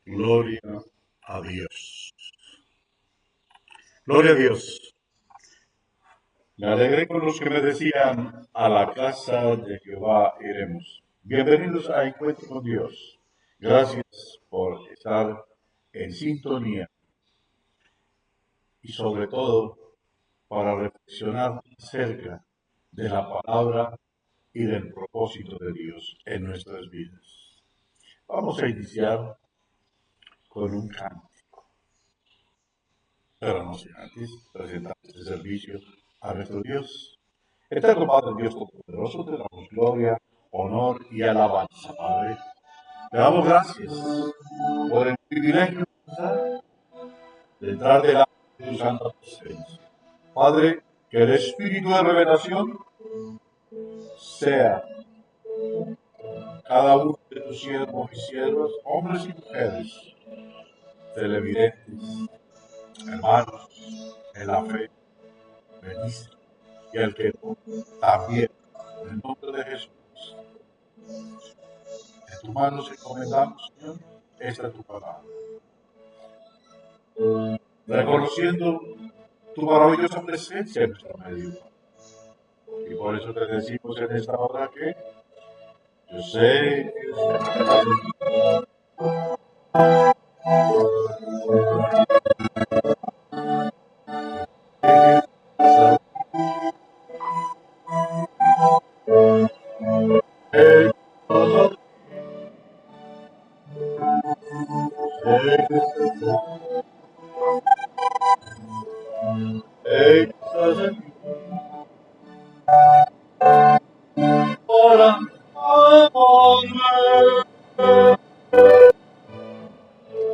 Gloria a Dios. Gloria a Dios. Me alegré con los que me decían, a la casa de Jehová iremos. Bienvenidos a Encuentro con Dios. Gracias por estar en sintonía y sobre todo para reflexionar acerca de la palabra y del propósito de Dios en nuestras vidas. Vamos a iniciar con un canto. Pero no sin antes presentar este servicio a nuestro Dios. Eterno Padre Dios Todopoderoso, te damos gloria, honor y alabanza, Padre. Te damos gracias por el privilegio de entrar delante de tu santa presencia. Padre, que el espíritu de revelación sea cada uno de tus siervos y siervas, hombres y mujeres, televidentes, hermanos, en la fe, bendice, y el que no, también, en el nombre de Jesús. En tus manos encomendamos, Señor, esta tu palabra. Reconociendo tu maravillosa presencia en nuestro medio. Y por eso te decimos en esta hora que yo sé que estás aquí. Ahora, amor,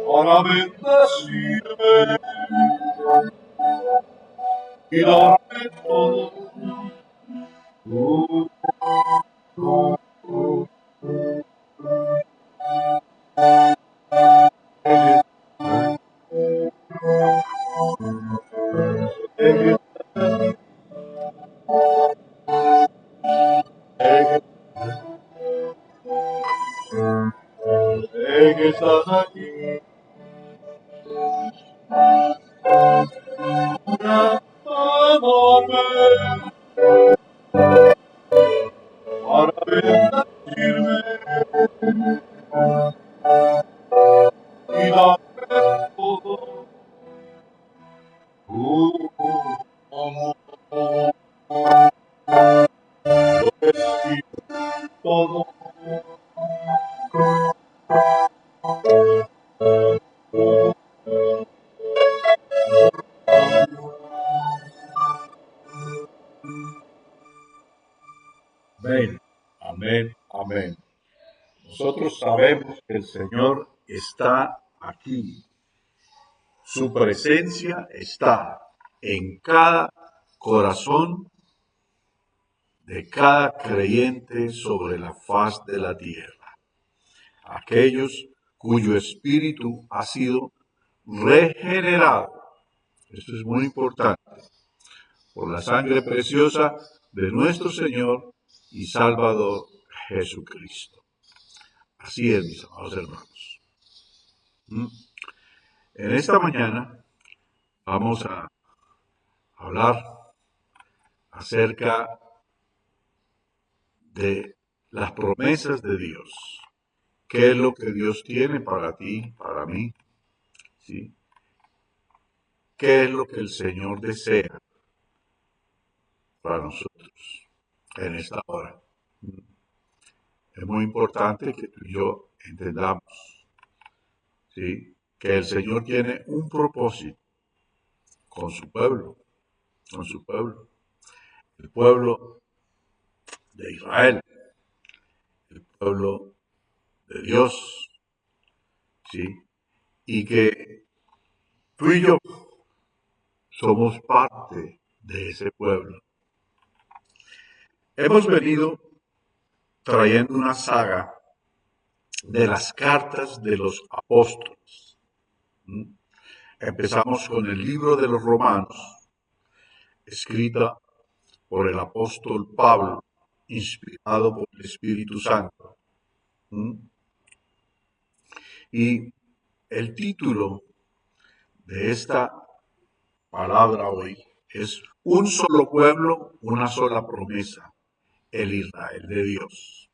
para bendecirme y darme todo. Uh, uh, uh, en que estás aquí. Amor, para bendecirme y darme todo. Amor, y todo. Amén, amén, amén. Nosotros sabemos que el Señor está aquí. Su presencia está en cada corazón de cada creyente sobre la faz de la tierra. Aquellos cuyo espíritu ha sido regenerado. Esto es muy importante. Por la sangre preciosa de nuestro Señor y Salvador Jesucristo. Así es, mis amados hermanos. En esta mañana vamos a hablar acerca de las promesas de Dios. ¿Qué es lo que Dios tiene para ti, para mí? ¿Sí? ¿Qué es lo que el Señor desea para nosotros en esta hora? Es muy importante que tú y yo entendamos, ¿sí?, que el Señor tiene un propósito con su pueblo, el pueblo de Israel, el pueblo de Dios, ¿sí? Y que tú y yo somos parte de ese pueblo. Hemos venido trayendo una saga de las cartas de los apóstoles. Empezamos con el libro de los Romanos, escrita por el apóstol Pablo, inspirado por el Espíritu Santo. Y El título de esta palabra hoy es un solo pueblo, una sola promesa, el Israel de Dios.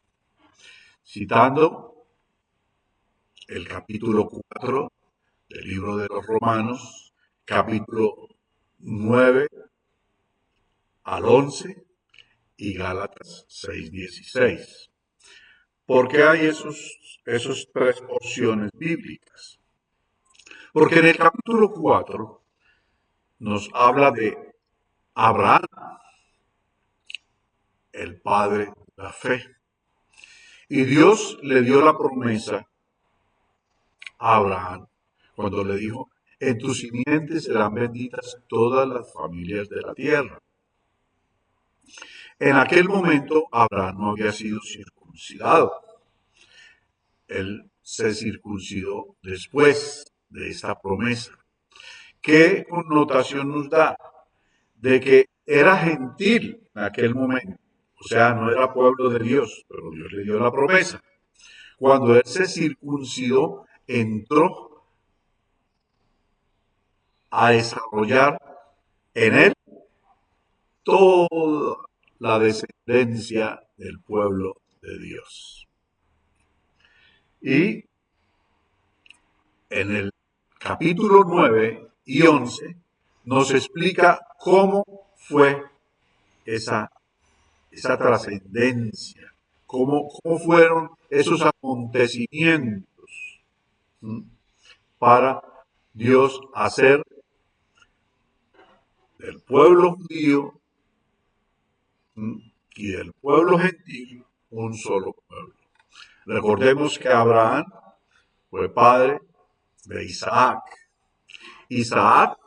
Citando el capítulo 4 del libro de los Romanos, capítulo 9 al 11 y Gálatas 6:16. ¿Por qué hay esos tres opciones bíblicas? Porque en el capítulo 4 nos habla de Abraham, el padre de la fe. Y Dios le dio la promesa a Abraham cuando le dijo, en tus simientes serán benditas todas las familias de la tierra. En aquel momento Abraham no había sido circuncidado. Él se circuncidó después de esta promesa. ¿Qué connotación nos da? De que era gentil en aquel momento. O sea, no era pueblo de Dios, pero Dios le dio la promesa. Cuando él se circuncidó, entró a desarrollar en él toda la descendencia del pueblo de Dios. Y en el capítulo 9 y 11 nos explica cómo fue esa, esa trascendencia, cómo fueron esos acontecimientos, ¿m?, para Dios hacer del pueblo judío, ¿m?, y del pueblo gentil un solo pueblo. Recordemos que Abraham fue padre de Isaac, Isaac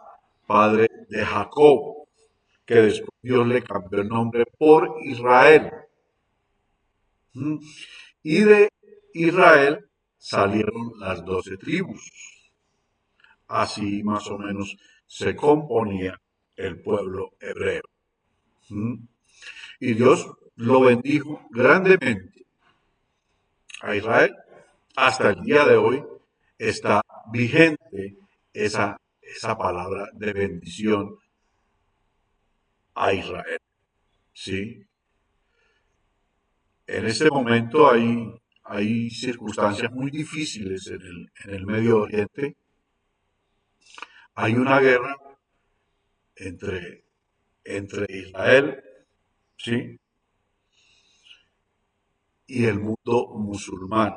padre de Jacob, que después Dios le cambió el nombre por Israel. ¿M? Y de Israel salieron las 12 tribus. Así más o menos se componía el pueblo hebreo. ¿M? Y Dios lo bendijo grandemente a Israel. Hasta el día de hoy está vigente esa palabra de bendición a Israel. ¿Sí? En este momento hay circunstancias muy difíciles en el Medio Oriente. Hay una guerra entre, entre Israel, ¿sí?, y el mundo musulmán.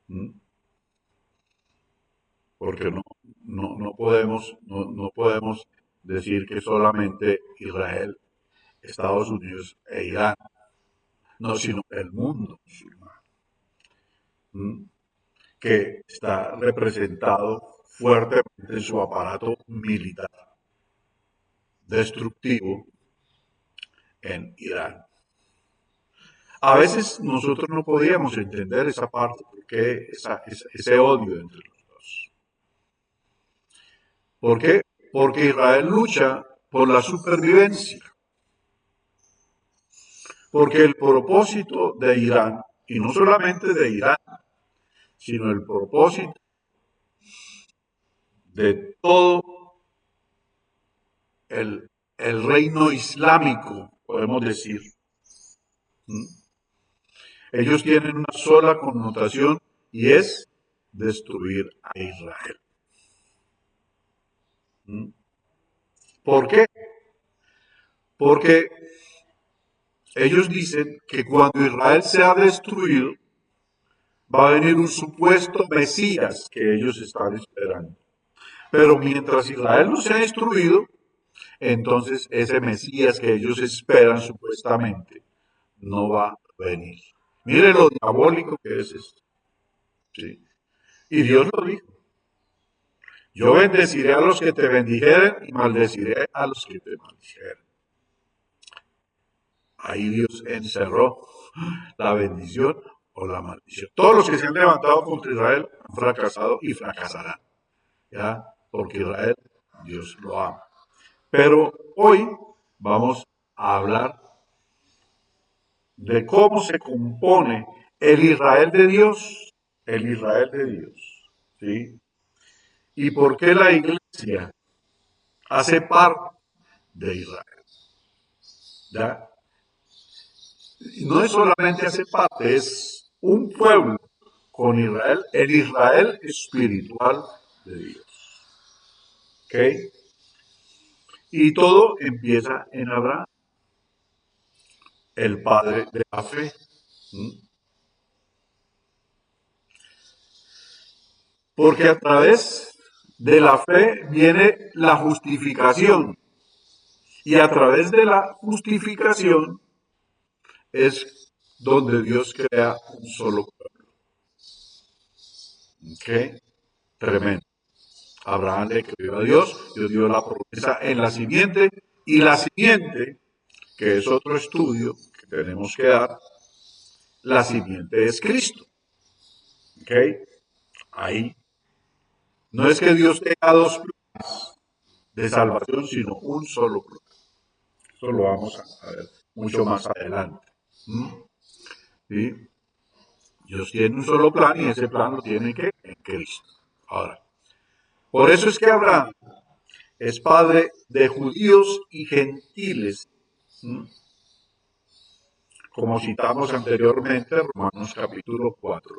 ¿M? Porque no podemos decir que solamente Israel, Estados Unidos e Irán, no, sino el mundo musulmán, ¿m?, que está representado fuertemente en su aparato militar destructivo en Irán. A veces nosotros no podíamos entender esa parte, porque ese odio entre los dos. ¿Por qué? Porque Israel lucha por la supervivencia. Porque el propósito de Irán, y no solamente de Irán, sino el propósito de todo el reino islámico, podemos decir, ¿m?, ellos tienen una sola connotación y es destruir a Israel. ¿M? ¿Por qué? Porque ellos dicen que cuando Israel sea destruido, va a venir un supuesto Mesías que ellos están esperando. Pero mientras Israel no sea destruido, entonces ese Mesías que ellos esperan supuestamente no va a venir. Mire lo diabólico que es esto. ¿Sí? Y Dios lo dijo. Yo bendeciré a los que te bendijeren y maldeciré a los que te maldijeren. Ahí Dios encerró la bendición o la maldición. Todos los que se han levantado contra Israel han fracasado y fracasarán. ¿Ya? Porque Israel, Dios lo ama. Pero hoy vamos a hablar de cómo se compone el Israel de Dios. El Israel de Dios. ¿Sí? y por qué la iglesia hace parte de Israel. ¿Ya? Y no es solamente hace parte, es un pueblo con Israel, el Israel espiritual de Dios. ¿Ok? Y todo empieza en Abraham, el padre de la fe. ¿Mm? Porque a través de la fe viene la justificación. Y a través de la justificación es donde Dios crea un solo pueblo. ¿Ok? Tremendo. Abraham le creyó a Dios, Dios dio la promesa en la simiente, y la simiente, que es otro estudio que tenemos que dar, la simiente es Cristo. ¿Ok? Ahí. No es que Dios tenga dos planes de salvación, sino un solo plan. Esto lo vamos a ver mucho más adelante. ¿Mm? ¿Sí? Dios tiene un solo plan y ese plan lo tiene que en Cristo. Ahora, por eso es que Abraham es padre de judíos y gentiles. ¿Mm? Como citamos anteriormente, Romanos capítulo 4,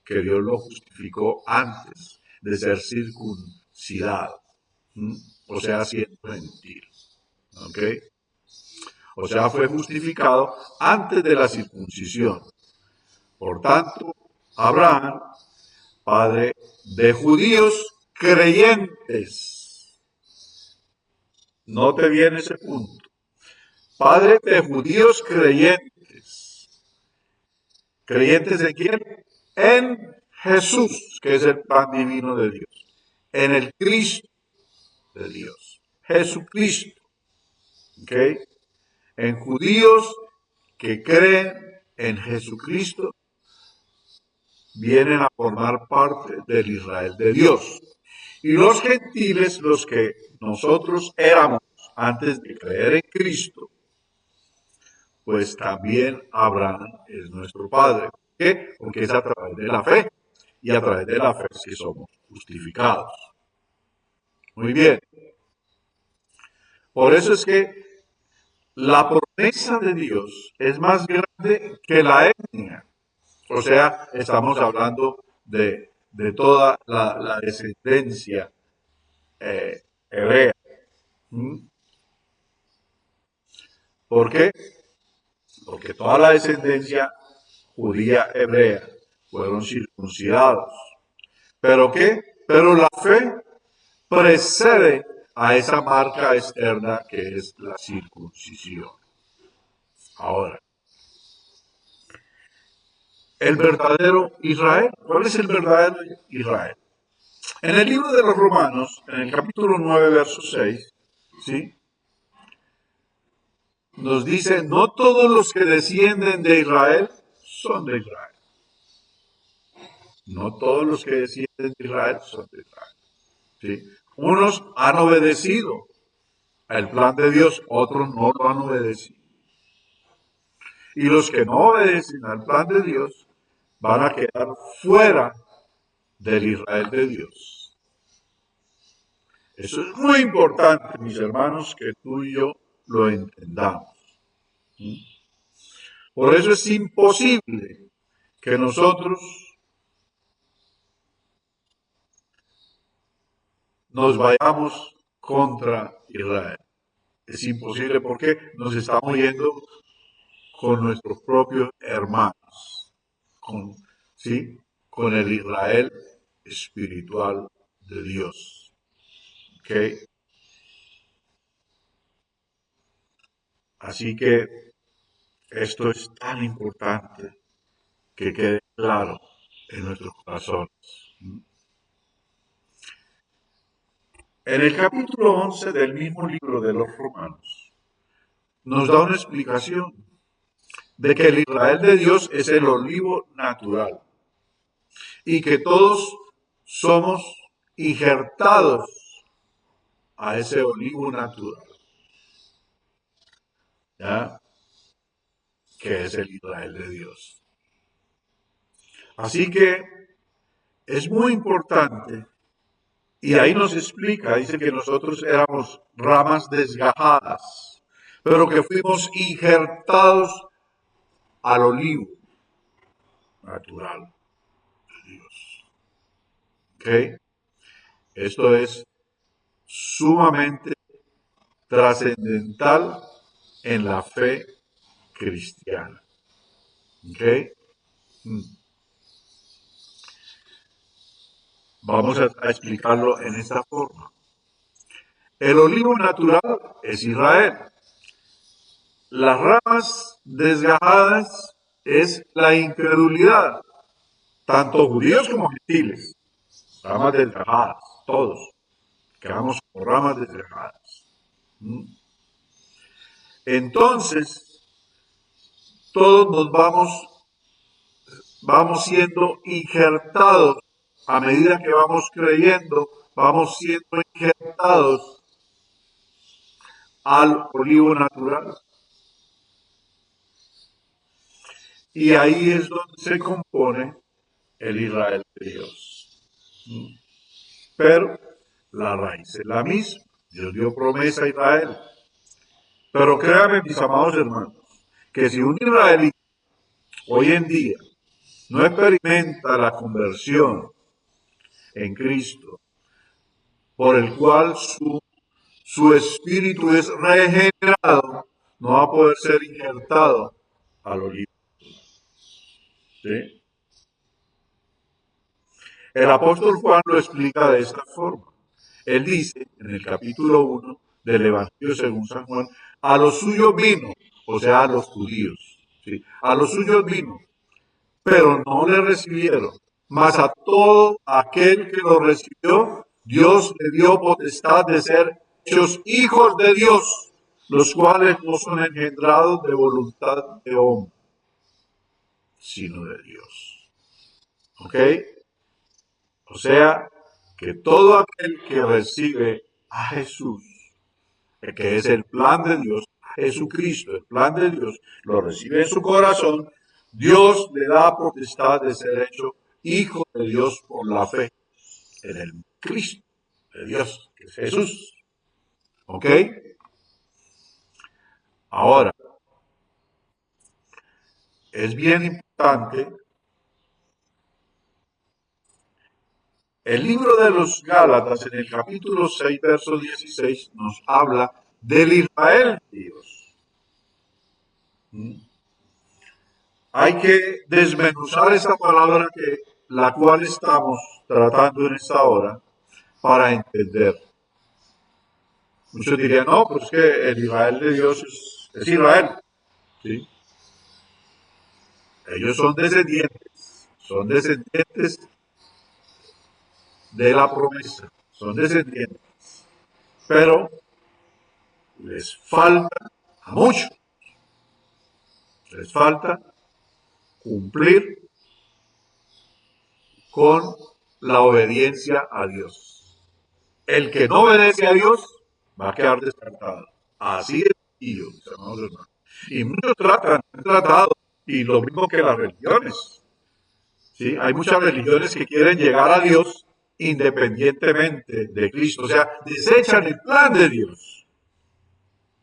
que Dios lo justificó antes de ser circuncidado. ¿Mm? O sea, siendo gentil. ¿Ok? O sea, fue justificado antes de la circuncisión. Por tanto, Abraham, padre de judíos creyentes. Note bien ese punto. Padre de judíos creyentes. ¿Creyentes en quién? En Jesús, que es el pan divino de Dios. En el Cristo de Dios. Jesucristo. ¿Ok? En judíos que creen en Jesucristo vienen a formar parte del Israel de Dios. Y los gentiles, los que nosotros éramos antes de creer en Cristo, pues también Abraham es nuestro Padre. ¿Por qué? Porque es a través de la fe. Y a través de la fe es que somos justificados. Muy bien. Por eso es que la promesa de Dios es más grande que la etnia. O sea, estamos hablando de toda la descendencia hebrea. ¿Mm? ¿Por qué? Porque toda la descendencia judía hebrea fueron circuncidados. ¿Pero qué? Pero la fe precede a esa marca externa que es la circuncisión. Ahora, el verdadero Israel. ¿Cuál es el verdadero Israel? En el libro de los Romanos, en el capítulo 9, verso 6, ¿sí? Nos dice, no todos los que descienden de Israel son de Israel. No todos los que descienden de Israel son de Israel. ¿Sí? Unos han obedecido al plan de Dios, otros no lo han obedecido. Y los que no obedecen al plan de Dios van a quedar fuera del Israel de Dios. Eso es muy importante, mis hermanos, que tú y yo lo entendamos. Por eso es imposible que nosotros nos vayamos contra Israel. Es imposible porque nos estamos yendo con nuestros propios hermanos, con, ¿sí? Con el Israel espiritual de Dios. ¿Okay? Así que esto es tan importante que quede claro en nuestros corazones. En el capítulo 11 del mismo libro de los Romanos, nos da una explicación de que el Israel de Dios es el olivo natural y que todos somos injertados a ese olivo natural, ¿ya? Que es el Israel de Dios. Así que es muy importante Y ahí nos explica, dice que nosotros éramos ramas desgajadas, pero que fuimos injertados al olivo natural de Dios. ¿Ok? Esto es sumamente trascendental en la fe cristiana. ¿Ok? Mm. Vamos a explicarlo en esta forma. El olivo natural es Israel. Las ramas desgajadas es la incredulidad, tanto judíos como gentiles. Ramas desgajadas, todos. Quedamos como ramas desgajadas. ¿Mm? Entonces, todos nos vamos siendo injertados a medida que vamos creyendo, vamos siendo injertados al olivo natural. Y ahí es donde se compone el Israel de Dios. Pero la raíz es la misma. Dios dio promesa a Israel. Pero créanme, mis amados hermanos, que si un israelita hoy en día no experimenta la conversión en Cristo, por el cual su espíritu es regenerado, no va a poder ser injertado al olivo. ¿Sí? El apóstol Juan lo explica de esta forma. Él dice en el capítulo 1 del Evangelio según San Juan, a los suyos vino, o sea, a los judíos. ¿Sí? A los suyos vino, pero no le recibieron. Mas a todo aquel que lo recibió, Dios le dio potestad de ser hechos hijos de Dios, los cuales no son engendrados de voluntad de hombre, sino de Dios. ¿Ok? O sea, que todo aquel que recibe a Jesús, que es el plan de Dios, Jesucristo, el plan de Dios, lo recibe en su corazón, Dios le da potestad de ser hecho hijo de Dios por la fe en el Cristo de Dios, que es Jesús. ¿Ok? Ahora, es bien importante, el libro de los Gálatas en el capítulo 6, verso 16, nos habla del Israel de Dios. Hay que desmenuzar esta palabra que la cual estamos tratando en esta hora para entender. Muchos dirían, no, pues es que el Israel de Dios es Israel. ¿Sí? Ellos son descendientes de la promesa, son descendientes, pero les falta a muchos, les falta cumplir con la obediencia a Dios. El que no obedece a Dios va a quedar descartado. Así es, y y muchos han tratado, y lo mismo que las religiones. ¿Sí? Hay muchas religiones que quieren llegar a Dios independientemente de Cristo, o sea, desechan el plan de Dios.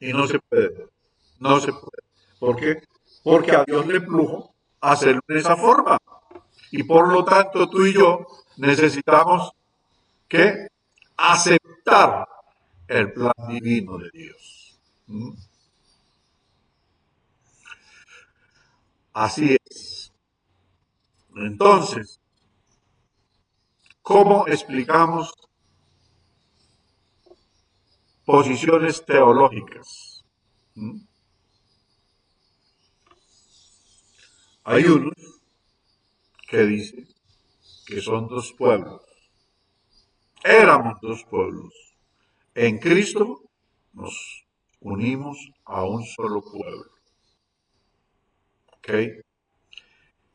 Y no se puede, no se puede. ¿Por qué? Porque a Dios le plujo hacerlo de esa forma. Y por lo tanto tú y yo necesitamos que aceptar el plan divino de Dios. ¿Mm? Así es. Entonces, ¿cómo explicamos posiciones teológicas? ¿Mm? Hay unos que dicen que son dos pueblos. Éramos dos pueblos. En Cristo nos unimos a un solo pueblo. ¿Ok?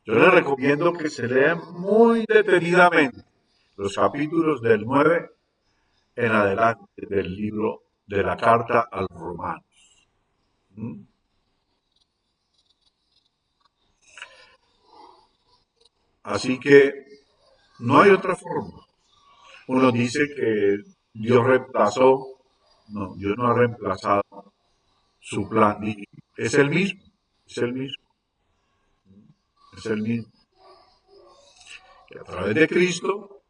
Yo les recomiendo que se lean muy detenidamente los capítulos del 9 en adelante del libro de la carta al romano. ¿Mm? Así que no hay otra forma. Uno dice que Dios reemplazó, no, Dios no ha reemplazado su plan divino. Es el mismo, es el mismo, es el mismo. Que a través de Cristo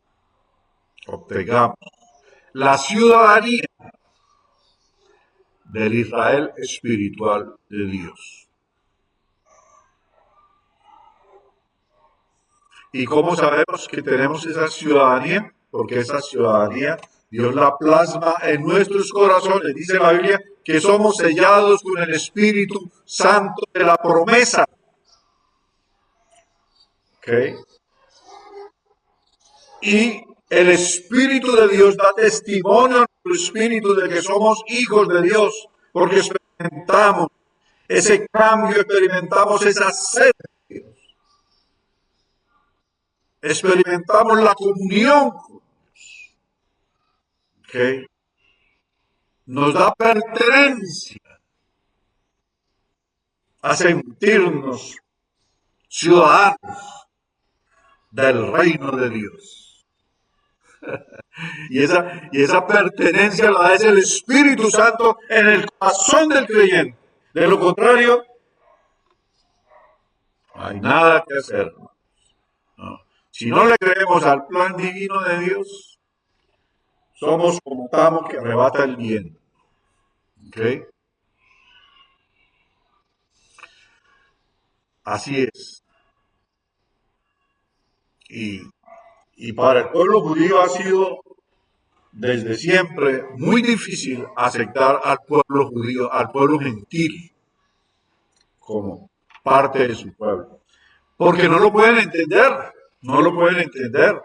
obtengamos la ciudadanía del Israel espiritual de Dios. ¿Y cómo sabemos que tenemos esa ciudadanía? Porque esa ciudadanía Dios la plasma en nuestros corazones. Dice la Biblia que somos sellados con el Espíritu Santo de la promesa. ¿Okay? Y el Espíritu de Dios da testimonio a nuestro espíritu de que somos hijos de Dios, porque experimentamos ese cambio, experimentamos esa sed de Dios, experimentamos la comunión, ¿okay? Nos da pertenencia a sentirnos ciudadanos del reino de Dios. Y esa pertenencia la da el Espíritu Santo en el corazón del creyente. De lo contrario, no hay nada que hacer. No. Si no le creemos al plan divino de Dios, somos como tamo que arrebata el viento. ¿Okay? Así es. Y, y para el pueblo judío ha sido desde siempre muy difícil aceptar al pueblo judío, al pueblo gentil, como parte de su pueblo. Porque no lo pueden entender, no lo pueden entender.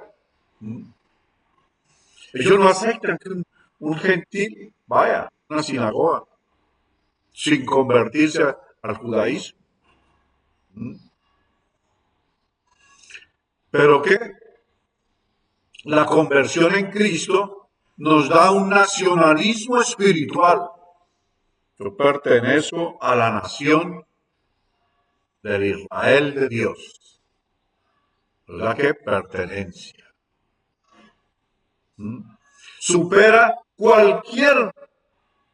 Ellos no aceptan que un gentil vaya a una sinagoga sin convertirse al judaísmo. Pero que la conversión en Cristo nos da un nacionalismo espiritual. Yo pertenezco a la nación del Israel de Dios. ¿Verdad que pertenencia? Supera cualquier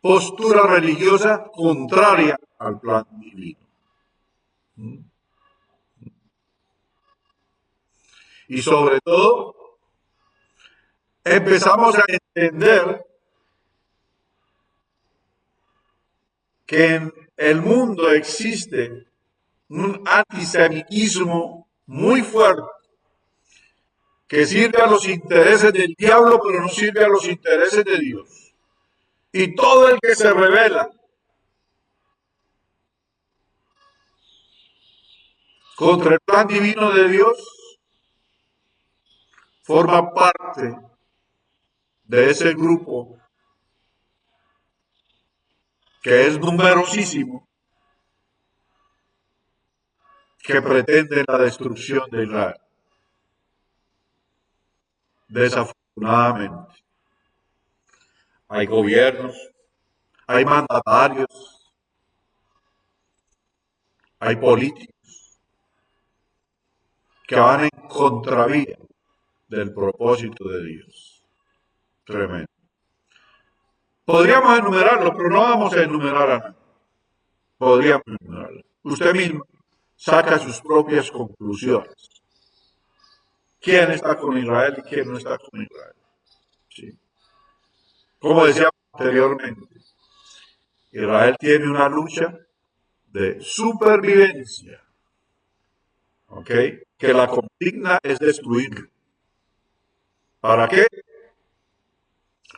postura religiosa contraria al plan divino. Y sobre todo, empezamos a entender que en el mundo existe un antisemitismo muy fuerte que sirve a los intereses del diablo, pero no sirve a los intereses de Dios. Y todo el que se revela contra el plan divino de Dios forma parte de ese grupo que es numerosísimo, que pretende la destrucción de Israel. Desafortunadamente, hay gobiernos, hay mandatarios, hay políticos que van en contravía del propósito de Dios. Tremendo. Podríamos enumerarlo, pero no vamos a enumerar a nadie. Podríamos enumerarlo. Usted mismo saca sus propias conclusiones. ¿Quién está con Israel y quién no está con Israel? Sí. Como decíamos anteriormente, Israel tiene una lucha de supervivencia, ¿ok? Que la consigna es destruirlo. ¿Para qué?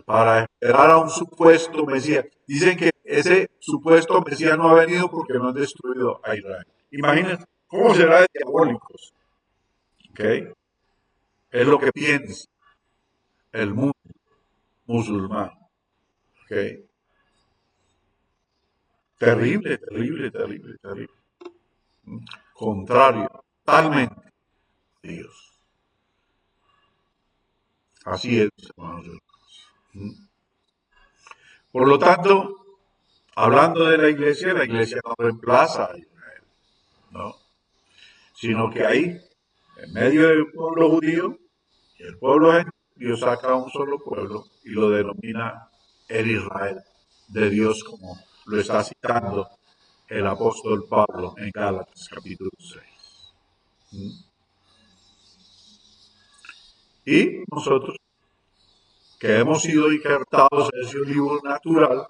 Para esperar a un supuesto Mesías. Dicen que ese supuesto Mesías no ha venido porque no han destruido a Israel. Imagínense cómo será de diabólicos. ¿Ok? Es lo que piensa el mundo musulmán. ¿Ok? Terrible, terrible, terrible, terrible. Contrario, totalmente a Dios. Así es, hermanos. Por lo tanto, hablando de la iglesia no reemplaza a Israel, ¿no? Sino que ahí, en medio del pueblo judío y el pueblo gentil, Dios saca a un solo pueblo y lo denomina el Israel de Dios, como lo está citando el apóstol Pablo en Gálatas capítulo 6. Y nosotros, que hemos sido injertados en ese libro natural,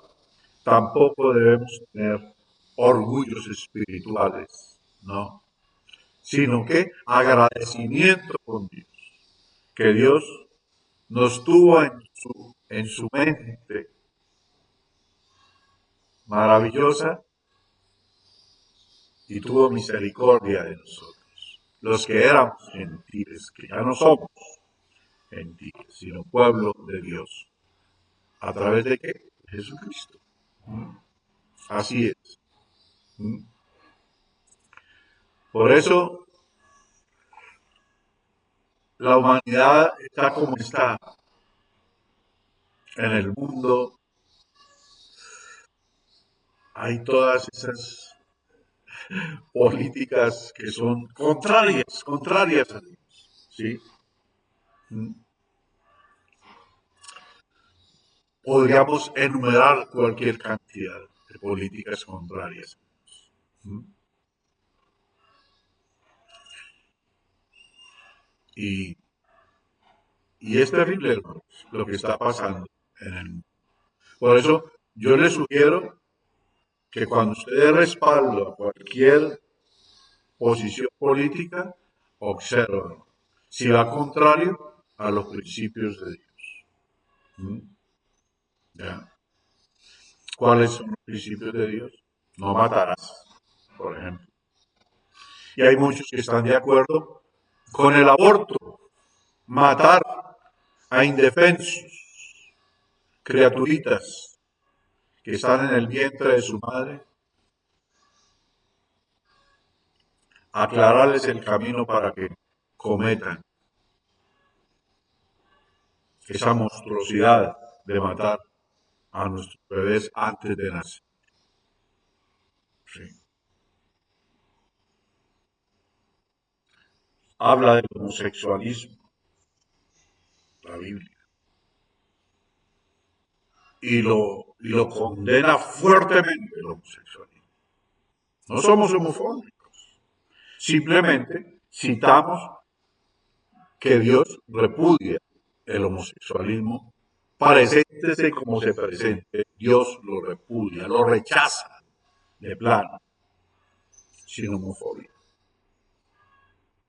tampoco debemos tener orgullos espirituales, ¿no? Sino que agradecimiento con Dios, que Dios nos tuvo en su mente maravillosa y tuvo misericordia de nosotros, los que éramos gentiles, que ya no somos gentiles, sino pueblo de Dios. ¿A través de qué? Jesucristo. Así es. Por eso la humanidad está como está en el mundo. Hay todas esas políticas que son contrarias a Dios. ¿Sí? Podríamos enumerar cualquier cantidad de políticas contrarias. Y, y es terrible, hermanos, lo que está pasando en el mundo. Por eso yo les sugiero que cuando usted dé respaldo a cualquier posición política, observe si va contrario a los principios de Dios. ¿Ya? ¿Cuáles son los principios de Dios? No matarás, por ejemplo. Y hay muchos que están de acuerdo con el aborto, matar a indefensos, criaturitas que están en el vientre de su madre, aclararles el camino para que cometan esa monstruosidad de matar a nuestros bebés antes de nacer. Sí. Habla del homosexualismo, la Biblia, y lo condena fuertemente el homosexualismo. No somos homofóbicos, simplemente citamos que Dios repudia el homosexualismo, preséntese como se presente, Dios lo repudia, lo rechaza de plano, sin homofobia.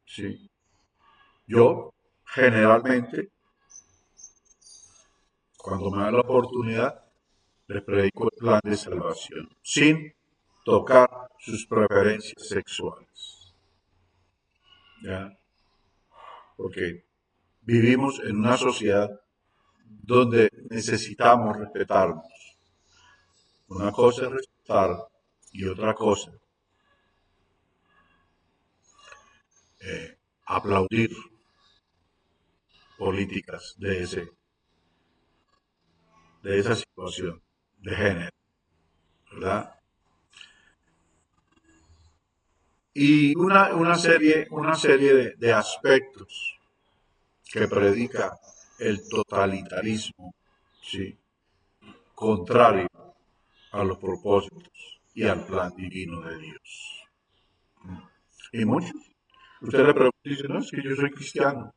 Sí. Yo, generalmente, cuando me da la oportunidad, les predico el plan de salvación, sin tocar sus preferencias sexuales. ¿Ya? Porque vivimos en una sociedad donde necesitamos respetarnos. Una cosa es respetar y otra cosa aplaudir políticas de esa situación de género, ¿verdad? Y una serie de aspectos que predica el totalitarismo, ¿sí? Contrario a los propósitos y al plan divino de Dios. Y muchos, usted le pregunta y dice, no, es que yo soy cristiano.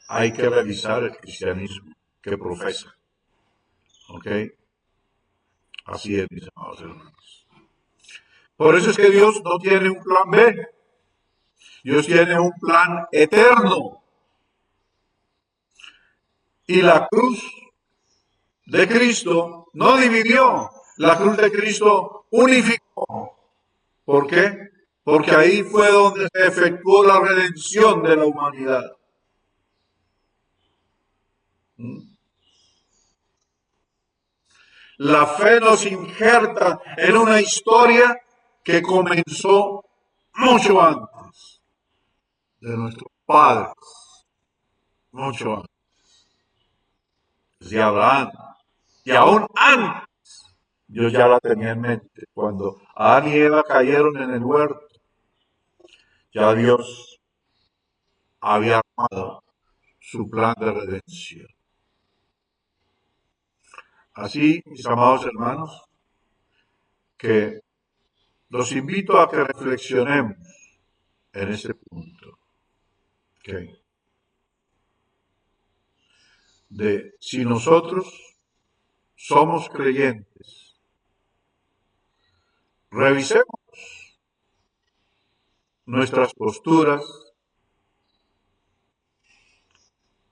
Hay que revisar el cristianismo que profesa. ¿Ok? Así es, mis amados hermanos. Por eso es que Dios no tiene un plan B. Dios tiene un plan eterno. Y la cruz de Cristo no dividió. La cruz de Cristo unificó. ¿Por qué? Porque ahí fue donde se efectuó la redención de la humanidad. La fe nos injerta en una historia que comenzó mucho antes de nuestros padres, mucho antes de Abraham. Y aún antes, Dios ya la tenía en mente. Cuando Adán y Eva cayeron en el huerto, ya Dios había armado su plan de redención. Así, mis amados hermanos, que los invito a que reflexionemos en ese punto, ¿ok? De si nosotros somos creyentes, revisemos nuestras posturas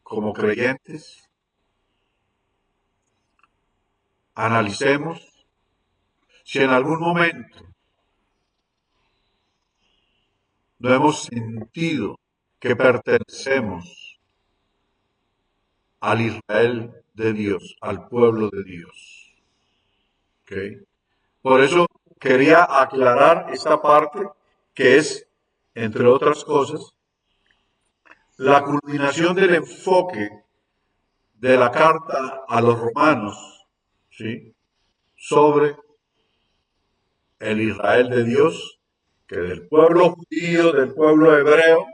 como creyentes, analicemos si en algún momento no hemos sentido que pertenecemos al Israel de Dios, al pueblo de Dios. ¿Ok? Por eso quería aclarar esta parte que es, entre otras cosas, la culminación del enfoque de la carta a los romanos, ¿sí? Sobre el Israel de Dios, que del pueblo judío, del pueblo hebreo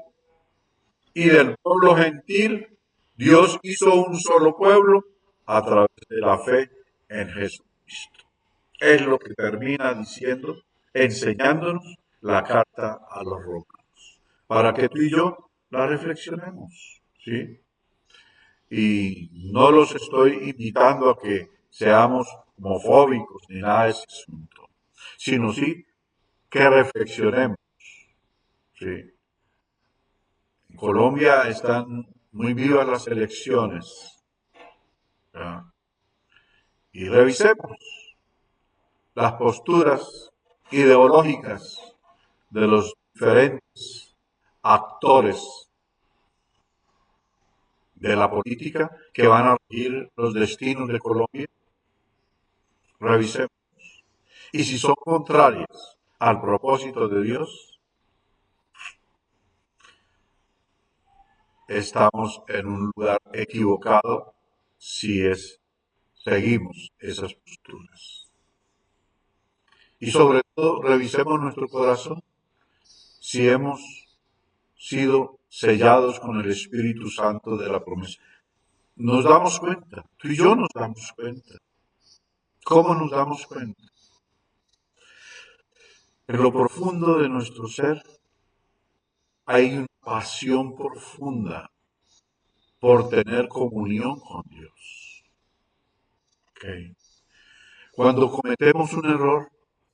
y del pueblo gentil, Dios hizo un solo pueblo a través de la fe en Jesucristo. Es lo que termina diciendo, enseñándonos la carta a los romanos, para que tú y yo la reflexionemos, ¿sí? Y no los estoy invitando a que seamos homofóbicos ni nada de ese asunto, sino sí que reflexionemos, ¿sí? En Colombia están muy vivas las elecciones, ¿ya? Y revisemos las posturas ideológicas de los diferentes actores de la política que van a regir los destinos de Colombia. Revisemos. Y si son contrarias al propósito de Dios, estamos en un lugar equivocado si seguimos esas posturas. Y sobre todo, revisemos nuestro corazón si hemos sido sellados con el Espíritu Santo de la promesa. Nos damos cuenta, tú y yo nos damos cuenta. ¿Cómo nos damos cuenta? En lo profundo de nuestro ser hay una pasión profunda por tener comunión con Dios. Okay. Cuando cometemos un error,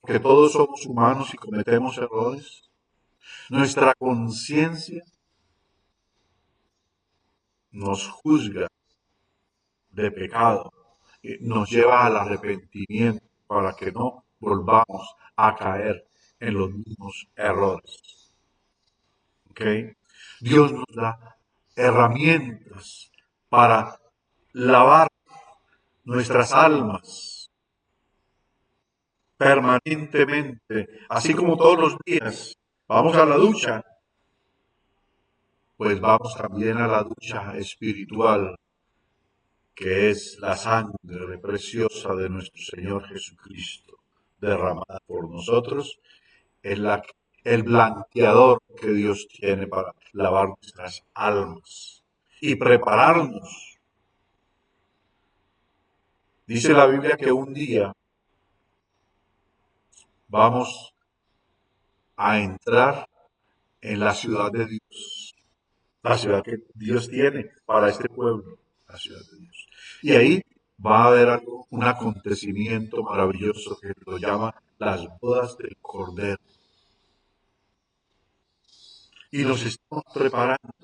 que todos somos humanos y cometemos errores, nuestra conciencia nos juzga de pecado, nos lleva al arrepentimiento para que no volvamos a caer en los mismos errores. ¿Okay? Dios nos da herramientas para lavar nuestras almas permanentemente, así como todos los días. Vamos a la ducha, pues vamos también a la ducha espiritual, que es la sangre preciosa de nuestro Señor Jesucristo, derramada por nosotros, es el blanqueador que Dios tiene para lavar nuestras almas y prepararnos. Dice la Biblia que un día vamos a entrar en la ciudad de Dios, la ciudad que Dios tiene para este pueblo, la ciudad de Dios. Y ahí va a haber un acontecimiento maravilloso que lo llama las bodas del Cordero. Y nos estamos preparando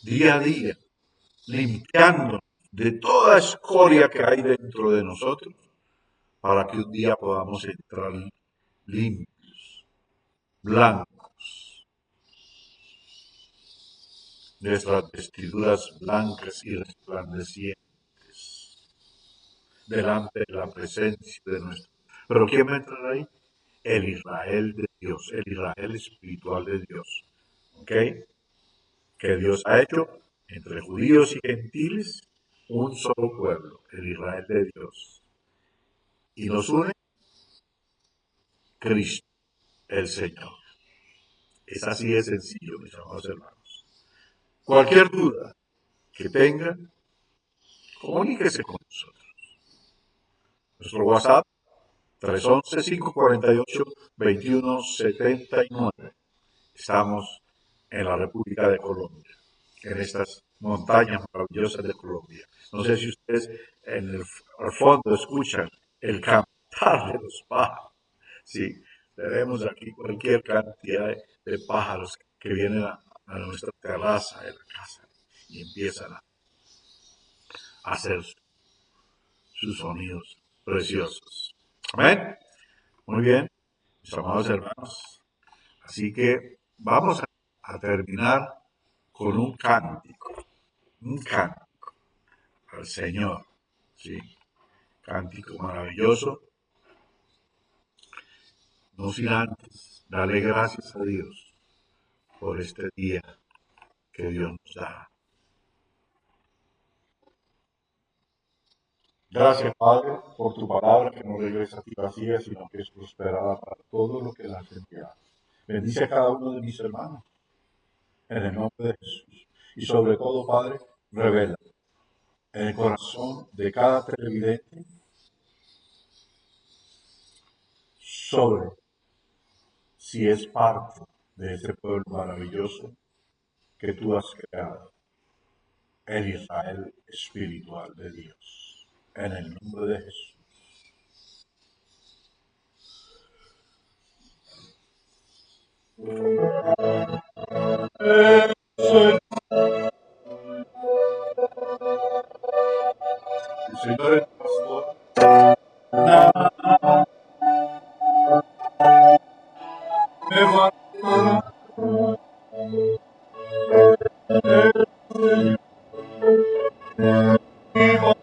día a día, limpiándonos de toda escoria que hay dentro de nosotros, para que un día podamos entrar limpios, blancos, nuestras vestiduras blancas y resplandecientes, delante de la presencia de nuestro. Pero ¿quién va a entrar ahí? El Israel de Dios, el Israel espiritual de Dios. ¿Ok? Que Dios ha hecho entre judíos y gentiles un solo pueblo, el Israel de Dios. Y nos une Cristo, el Señor. Es así de sencillo, mis amados hermanos. Cualquier duda que tenga, comuníquese con nosotros. Nuestro WhatsApp 311-548-2179. Estamos en la República de Colombia, en estas montañas maravillosas de Colombia. No sé si ustedes al fondo escuchan el cantar de los pájaros. Sí, tenemos aquí cualquier cantidad de pájaros que vienen a nuestra terraza de la casa y empiezan a hacer sus sonidos preciosos. Amén. Muy bien, mis amados hermanos. Así que vamos a terminar con un cántico al Señor. ¿Sí? Cántico maravilloso. No sin antes darle gracias a Dios por este día que Dios nos da. Gracias, Padre, por tu palabra que no regresa a ti vacía, sino que es prosperada para todo lo que la has enviado. Bendice a cada uno de mis hermanos, en el nombre de Jesús. Y sobre todo, Padre, revela en el corazón de cada televidente sobre si es parte de ese pueblo maravilloso que tú has creado, el Israel espiritual de Dios. En el nombre de Jesús. El Señor es pastor. Nada me faltará. Nada me faltará.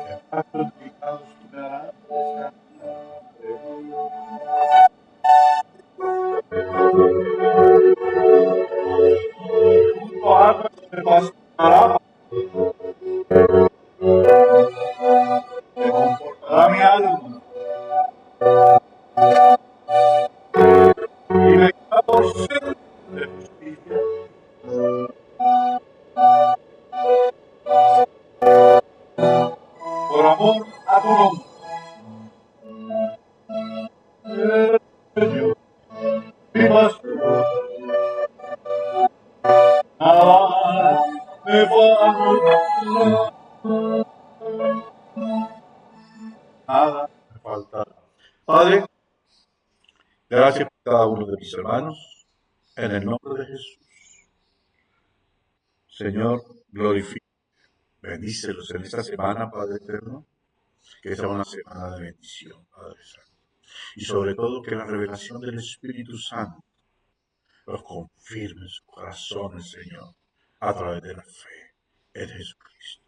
En pastos delicados tú me harás descansar. Junto a aguas me pastará. Me confortará mi alma. Y me guiará por sendas de justicia. Por amor a tu nombre. Señor, mi pastor. Nada me faltará. Nada me faltará. Padre, gracias por cada uno de mis hermanos. En el nombre de Jesús. Señor, glorifica. Bendícelos en esta semana, Padre eterno. Que sea una semana de bendición, Padre Santo. Y sobre todo que la revelación del Espíritu Santo los confirme en sus corazones, Señor, a través de la fe en Jesucristo.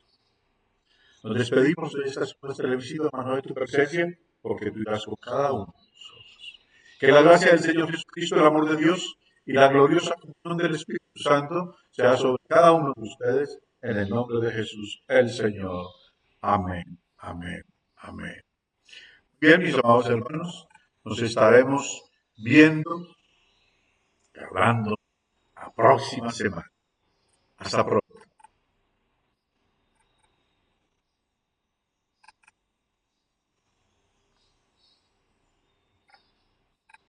Nos despedimos de estas cosas televisivas, mano de tu presencia, porque tú irás con cada uno de nosotros. Que la gracia del Señor Jesucristo, el amor de Dios y la gloriosa comunión del Espíritu Santo sea sobre cada uno de ustedes, en el nombre de Jesús, el Señor. Amén, amén, amén. Bien, mis amados hermanos, nos estaremos viendo, hablando la próxima semana. Hasta pronto.